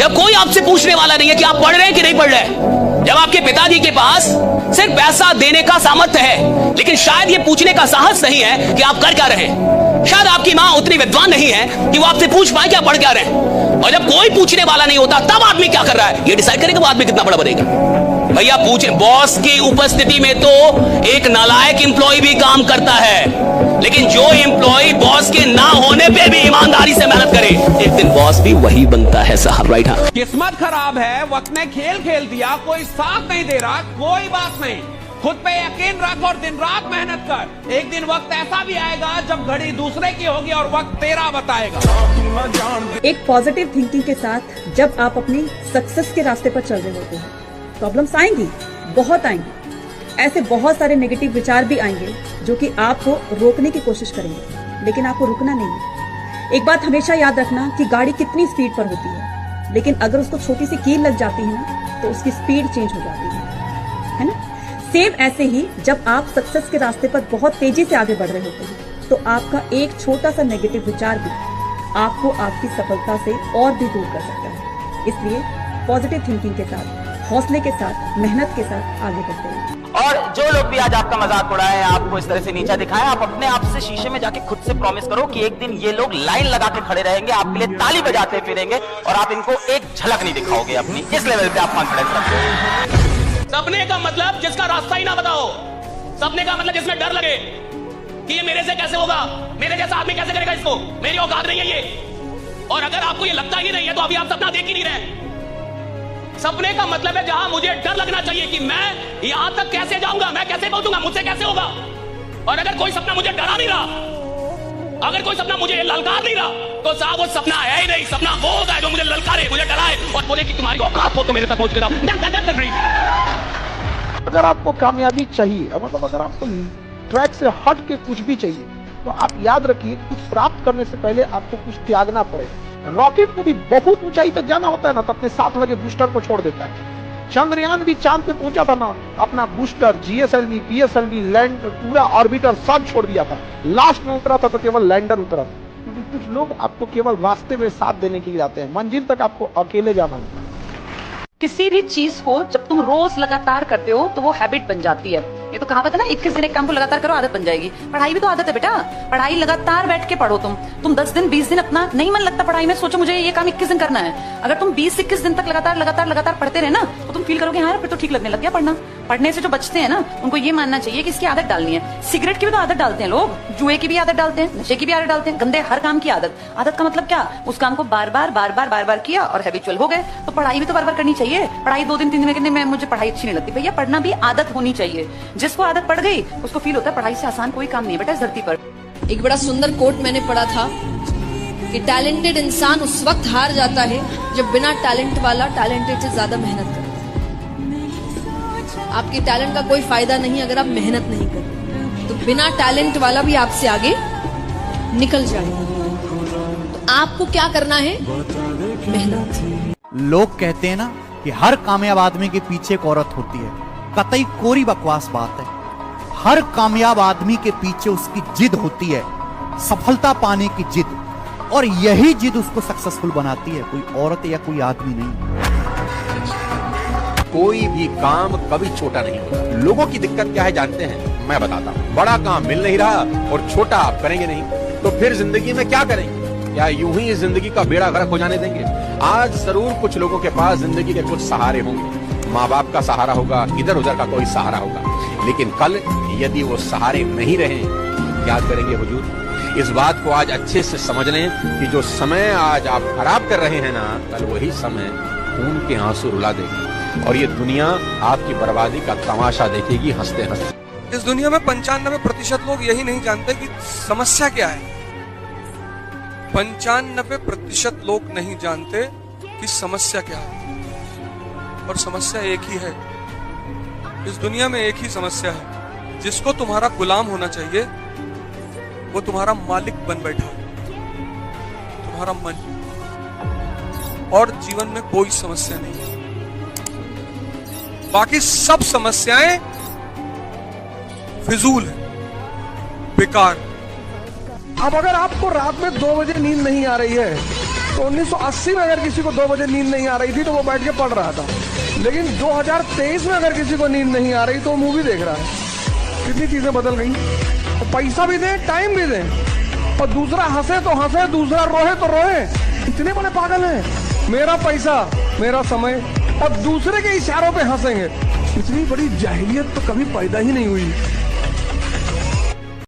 जब कोई आपसे पूछने वाला नहीं है कि आप पढ़ रहे हैं कि नहीं पढ़ रहे, जब आपके पिताजी के पास सिर्फ पैसा देने का सामर्थ्य है लेकिन शायद ये पूछने का साहस नहीं है कि आप कर क्या रहे हैं, शायद आपकी मां उतनी विद्वान नहीं है कि वो आपसे पूछ पाए कि आप पढ़ क्या रहे हैं, और जब कोई पूछने वाला नहीं होता तब आदमी क्या कर रहा है ये डिसाइड करेगा वो आदमी कितना बड़ा बनेगा। भैया पूछे, बॉस की उपस्थिति में तो एक नालायक एम्प्लॉय भी काम करता है, लेकिन जो एम्प्लॉय बॉस के ना होने पे भी ईमानदारी से मेहनत करे एक दिन बॉस भी वही बनता है साहब, राइट? हाँ, किस्मत खराब है, वक्त ने खेल खेल दिया, कोई साथ नहीं दे रहा, कोई बात नहीं, खुद पे यकीन रख और दिन रात मेहनत कर। एक दिन वक्त ऐसा भी आएगा जब घड़ी दूसरे की होगी और वक्त तेरा बताएगा। एक पॉजिटिव थिंकिंग के साथ जब आप अपनी सक्सेस के रास्ते पर चल रहे होते हैं, प्रॉब्लम्स आएंगी, बहुत आएंगी, ऐसे बहुत सारे नेगेटिव विचार भी आएंगे जो कि आपको रोकने की कोशिश करेंगे, लेकिन आपको रुकना नहीं है। एक बात हमेशा याद रखना कि गाड़ी कितनी स्पीड पर होती है, लेकिन अगर उसको छोटी सी कील लग जाती है ना तो उसकी स्पीड चेंज हो जाती है ना। सेम ऐसे ही जब आप सक्सेस के रास्ते पर बहुत तेजी से आगे बढ़ रहे होते हैं तो आपका एक छोटा सा नेगेटिव विचार भी आपको आपकी सफलता से और भी दूर कर सकता है। इसलिए पॉजिटिव थिंकिंग के साथ, हौसले के साथ, मेहनत के साथ आगे बढ़ते हैं। और जो लोग भी आज आपका मजाक उड़ाए, आपको इस तरह से नीचा दिखाए, आप अपने आप से शीशे में जाके खुद से प्रॉमिस करो कि एक दिन ये लोग लाइन लगा के खड़े रहेंगे, आपके लिए ताली बजाते फिरेंगे और आप इनको एक झलक नहीं दिखाओगे अपनी। इस लेवल पे आप कॉन्फिडेंस रखो। सपने का मतलब जिसका रास्ता ही ना बताओ, सपने का मतलब जिसमें डर लगे कि ये मेरे से कैसे होगा, मेरे जैसा आदमी कैसे करेगा इसको, मेरी औकात नहीं है ये। और अगर आपको ये लगता ही नहीं है तो अभी आप सपना देख ही नहीं रहे। सपने का मतलब है जहां मुझे डर लगना चाहिए कि मैं यहां तक कैसे जाऊंगा, मैं कैसे पहुंचूंगा, मुझसे कैसे होगा। और अगर कोई सपना मुझे डरा नहीं रहा, अगर कोई सपना मुझे ललकार नहीं रहा, तो साहब वो सपना है ही नहीं। सपना वो होता है जो मुझे ललकारे, मुझे डराए और बोले कि तुम्हारी औकात हो तो मेरे तक पहुंच के। अगर आपको कामयाबी चाहिए, मतलब अगर आपको ट्रैक से हट के कुछ भी चाहिए, तो आप याद रखिए कुछ प्राप्त करने से पहले आपको कुछ त्यागना पड़ेगा। रॉकेट को भी बहुत ऊंचाई तक जाना होता है ना, तो अपने साथ लगे बूस्टर को छोड़ देता है। चंद्रयान भी चांद पे पहुंचा था ना, अपना बूस्टर, जीएसएलवी, पीएसएलवी, लैंड, पूरा ऑर्बिटर सब छोड़ दिया था। लास्ट में उतरा था तो केवल लैंडर उतरा था। क्योंकि कुछ लोग आपको केवल रास्ते में साथ देने के लिए जाते हैं, मंजिल तक आपको अकेले जाना है। किसी भी चीज को जब तुम रोज लगातार करते हो तो वो हैबिट बन जाती है। ये तो कहावत है ना, 21 दिन एक काम को लगातार करो आदत बन जाएगी। पढ़ाई भी तो आदत है बेटा। पढ़ाई लगातार बैठ के पढ़ो, तुम 10 दिन 20 दिन अपना नहीं मन लगता पढ़ाई में, सोचो मुझे ये काम 21 दिन करना है। अगर तुम 20-21 दिन तक लगातार पढ़ते रहे ना तो तुम फील करोगे हाँ फिर तो ठीक लगने लग गया पढ़ना। पढ़ने से जो बचते हैं ना उनको ये मानना चाहिए कि इसकी आदत डालनी है। सिगरेट की भी तो आदत डालते हैं लोग, जुए की भी आदत डालते हैं, नशे की भी आदत डालते हैं, गंदे हर काम की आदत। आदत का मतलब क्या, उस काम को बार बार किया और हैबिचुअल हो गए। तो पढ़ाई भी तो बार करनी चाहिए। पढ़ाई 2 दिन 3 दिन में मुझे पढ़ाई अच्छी नहीं लगती, भैया पढ़ना भी आदत होनी चाहिए। जिसको आदत पड़ गई उसको फील होता है पढ़ाई से आसान कोई काम नहीं बेटा इस धरती पर। एक बड़ा सुंदर कोट मैंने पढ़ा था कि टैलेंटेड इंसान उस वक्त हार जाता है जब बिना टैलेंट वाला टैलेंटेड से ज्यादा मेहनत करता है। आपके टैलेंट का कोई फायदा नहीं अगर आप मेहनत नहीं करते, तो बिना टैलेंट वाला भी आपसे आगे निकल जाएगा। तो आपको क्या करना है, मेहनत। लोग कहते हैं ना कि हर कामयाब आदमी के पीछे एक औरत होती है, कतई कोरी बकवास बात है। हर कामयाब आदमी के पीछे उसकी जिद होती है, सफलता पाने की जिद, और यही जिद उसको सक्सेसफुल बनाती है, कोई औरत या कोई आदमी नहीं। कोई भी काम कभी छोटा नहीं होता। लोगों की दिक्कत क्या है जानते हैं, मैं बताता हूँ। बड़ा काम मिल नहीं रहा और छोटा आप करेंगे नहीं, तो फिर जिंदगी में क्या करेंगे? क्या यूं ही इस जिंदगी का बेड़ा गर्क हो जाने देंगे? आज जरूर कुछ लोगों के पास जिंदगी के कुछ सहारे होंगे, माँ बाप का सहारा होगा, इधर उधर का कोई सहारा होगा, लेकिन कल यदि वो सहारे नहीं रहे, क्या करेंगे हुजूर? इस बात को आज अच्छे से समझ लें कि जो समय आज आप खराब कर रहे हैं ना, कल वही समय खून के आंसू रुला देगा और ये दुनिया आपकी बर्बादी का तमाशा देखेगी हंसते हंसते। इस दुनिया में 95% लोग यही नहीं जानते कि समस्या क्या है। 95% लोग नहीं जानते कि समस्या क्या है, और समस्या एक ही है। इस दुनिया में एक ही समस्या है, जिसको तुम्हारा गुलाम होना चाहिए वो तुम्हारा मालिक बन बैठा है, तुम्हारा मन। और जीवन में कोई समस्या नहीं है, बाकी सब समस्याएं फिजूल है, बेकार। अब अगर आपको रात में 2 बजे नींद नहीं आ रही है तो 1980 में अगर किसी को 2 बजे नींद नहीं आ रही थी तो वो बैठ के पढ़ रहा था, लेकिन 2023 में अगर किसी को नींद नहीं आ रही तो वो मूवी देख रहा है। कितनी चीजें बदल गई। तो पैसा भी दें, टाइम भी दें, और दूसरा हंसे तो हंसे, दूसरा रोए तो रोए। इतने बड़े पागल हैं, मेरा पैसा मेरा समय, और दूसरे के इशारों पे हंसेंगे। इतनी बड़ी जाहिलियत तो कभी पैदा ही नहीं हुई।